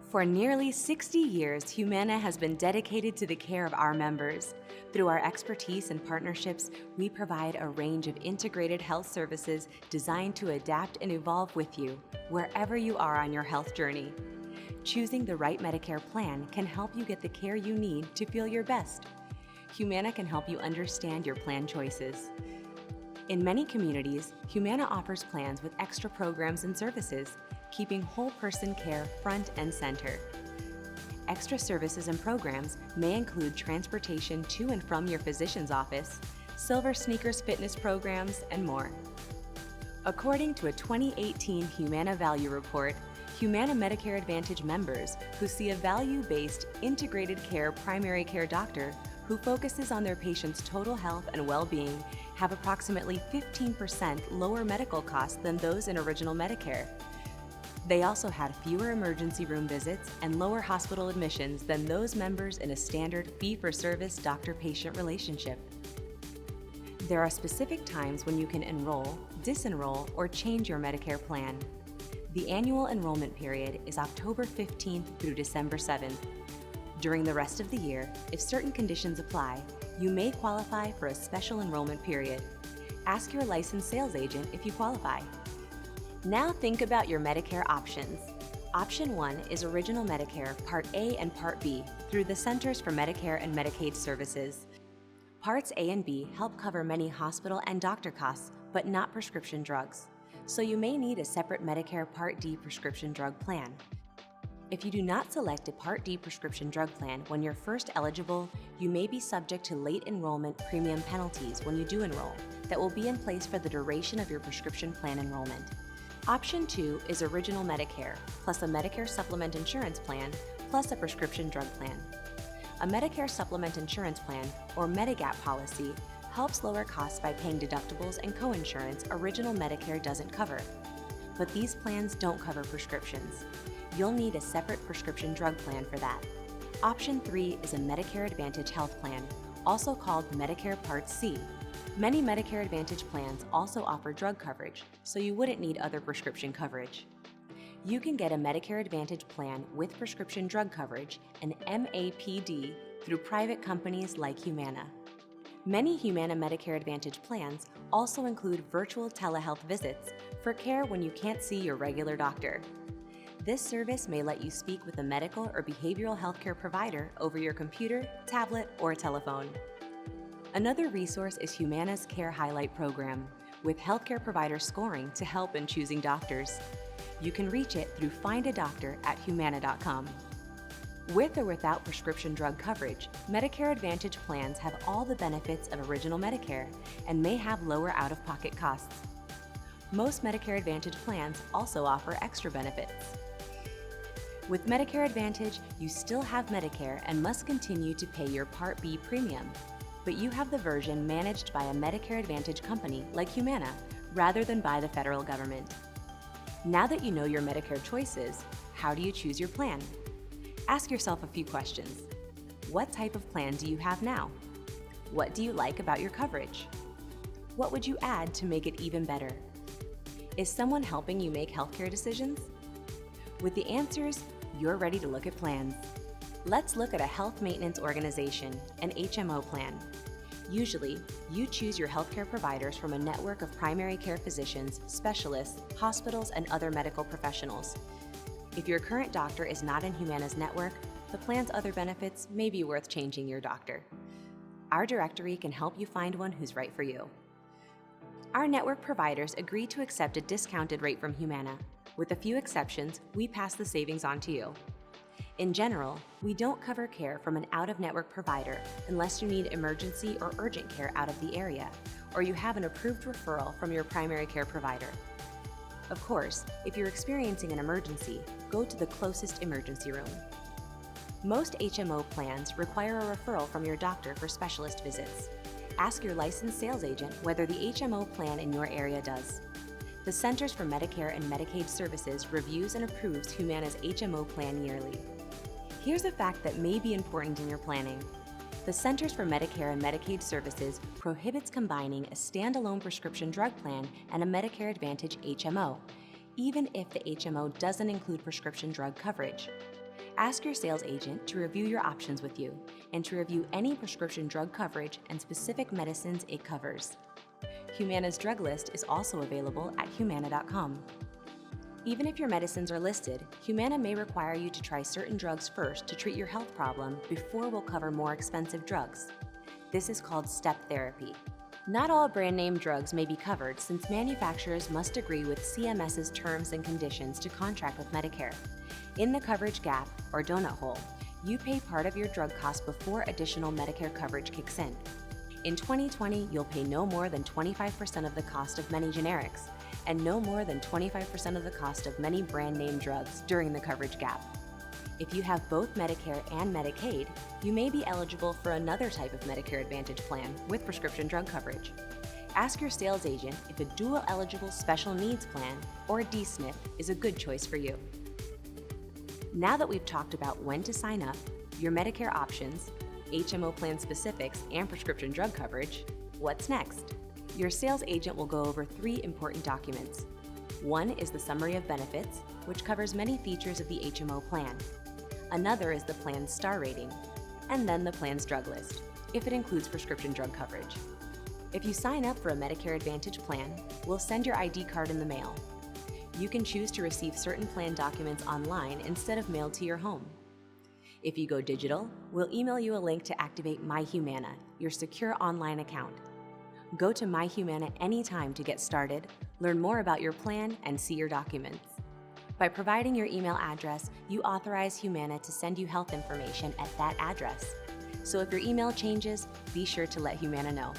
For nearly 60 years, Humana has been dedicated to the care of our members. Through our expertise and partnerships, we provide a range of integrated health services designed to adapt and evolve with you, wherever you are on your health journey. Choosing the right Medicare plan can help you get the care you need to feel your best. Humana can help you understand your plan choices. In many communities, Humana offers plans with extra programs and services, keeping whole person care front and center. Extra services and programs may include transportation to and from your physician's office, Silver Sneakers fitness programs, and more. According to a 2018 Humana Value Report, Humana Medicare Advantage members who see a value-based, integrated care primary care doctor who focuses on their patients' total health and well-being have approximately 15% lower medical costs than those in Original Medicare. They also had fewer emergency room visits and lower hospital admissions than those members in a standard fee-for-service doctor-patient relationship. There are specific times when you can enroll, disenroll, or change your Medicare plan. The annual enrollment period is October 15th through December 7th. During the rest of the year, if certain conditions apply, you may qualify for a special enrollment period. Ask your licensed sales agent if you qualify. Now think about your Medicare options. Option 1 is Original Medicare Part A and Part B through the Centers for Medicare and Medicaid Services. Parts A and B help cover many hospital and doctor costs, but not prescription drugs. So you may need a separate Medicare Part D prescription drug plan. If you do not select a Part D prescription drug plan when you're first eligible, you may be subject to late enrollment premium penalties when you do enroll that will be in place for the duration of your prescription plan enrollment. Option 2 is Original Medicare, plus a Medicare Supplement Insurance Plan, plus a prescription drug plan. A Medicare Supplement Insurance Plan, or Medigap policy, helps lower costs by paying deductibles and coinsurance Original Medicare doesn't cover. But these plans don't cover prescriptions. You'll need a separate prescription drug plan for that. Option 3 is a Medicare Advantage health plan, also called Medicare Part C. Many Medicare Advantage plans also offer drug coverage, so you wouldn't need other prescription coverage. You can get a Medicare Advantage plan with prescription drug coverage, an MAPD, through private companies like Humana. Many Humana Medicare Advantage plans also include virtual telehealth visits for care when you can't see your regular doctor. This service may let you speak with a medical or behavioral healthcare provider over your computer, tablet, or telephone. Another resource is Humana's Care Highlight program, with healthcare provider scoring to help in choosing doctors. You can reach it through findadoctor@humana.com. With or without prescription drug coverage, Medicare Advantage plans have all the benefits of Original Medicare and may have lower out-of-pocket costs. Most Medicare Advantage plans also offer extra benefits. With Medicare Advantage, you still have Medicare and must continue to pay your Part B premium, but you have the version managed by a Medicare Advantage company like Humana, rather than by the federal government. Now that you know your Medicare choices, how do you choose your plan? Ask yourself a few questions. What type of plan do you have now? What do you like about your coverage? What would you add to make it even better? Is someone helping you make healthcare decisions? With the answers, you're ready to look at plans. Let's look at a health maintenance organization, an HMO plan. Usually, you choose your healthcare providers from a network of primary care physicians, specialists, hospitals, and other medical professionals. If your current doctor is not in Humana's network, the plan's other benefits may be worth changing your doctor. Our directory can help you find one who's right for you. Our network providers agree to accept a discounted rate from Humana. With a few exceptions, we pass the savings on to you. In general, we don't cover care from an out-of-network provider unless you need emergency or urgent care out of the area, or you have an approved referral from your primary care provider. Of course, if you're experiencing an emergency, go to the closest emergency room. Most HMO plans require a referral from your doctor for specialist visits. Ask your licensed sales agent whether the HMO plan in your area does. The Centers for Medicare and Medicaid Services reviews and approves Humana's HMO plan yearly. Here's a fact that may be important in your planning. The Centers for Medicare and Medicaid Services prohibits combining a standalone prescription drug plan and a Medicare Advantage HMO, even if the HMO doesn't include prescription drug coverage. Ask your sales agent to review your options with you and to review any prescription drug coverage and specific medicines it covers. Humana's drug list is also available at humana.com. Even if your medicines are listed, Humana may require you to try certain drugs first to treat your health problem before we'll cover more expensive drugs. This is called step therapy. Not all brand name drugs may be covered since manufacturers must agree with CMS's terms and conditions to contract with Medicare. In the coverage gap, or donut hole, you pay part of your drug cost before additional Medicare coverage kicks in. In 2020, you'll pay no more than 25% of the cost of many generics, and no more than 25% of the cost of many brand name drugs during the coverage gap. If you have both Medicare and Medicaid, you may be eligible for another type of Medicare Advantage plan with prescription drug coverage. Ask your sales agent if a dual-eligible special needs plan, or DSNP, is a good choice for you. Now that we've talked about when to sign up, your Medicare options, HMO plan specifics, and prescription drug coverage, what's next? Your sales agent will go over 3 important documents. One is the summary of benefits, which covers many features of the HMO plan. Another is the plan's star rating, and then the plan's drug list, if it includes prescription drug coverage. If you sign up for a Medicare Advantage plan, we'll send your ID card in the mail. You can choose to receive certain plan documents online instead of mailed to your home. If you go digital, we'll email you a link to activate My Humana, your secure online account. Go to My Humana anytime to get started, learn more about your plan, and see your documents. By providing your email address, you authorize Humana to send you health information at that address. So if your email changes, be sure to let Humana know.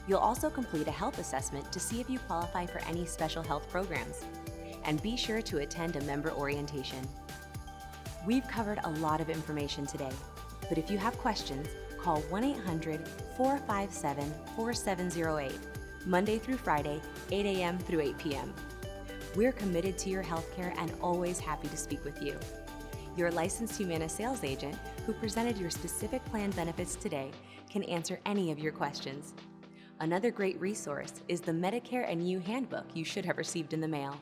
You'll also complete a health assessment to see if you qualify for any special health programs. And be sure to attend a member orientation. We've covered a lot of information today, but if you have questions, call 1-800-457-4708, Monday through Friday, 8 a.m. through 8 p.m. We're committed to your healthcare and always happy to speak with you. Your licensed Humana sales agent, who presented your specific plan benefits today, can answer any of your questions. Another great resource is the Medicare and You Handbook you should have received in the mail.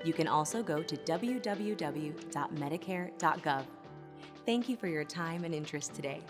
You can also go to www.medicare.gov. Thank you for your time and interest today.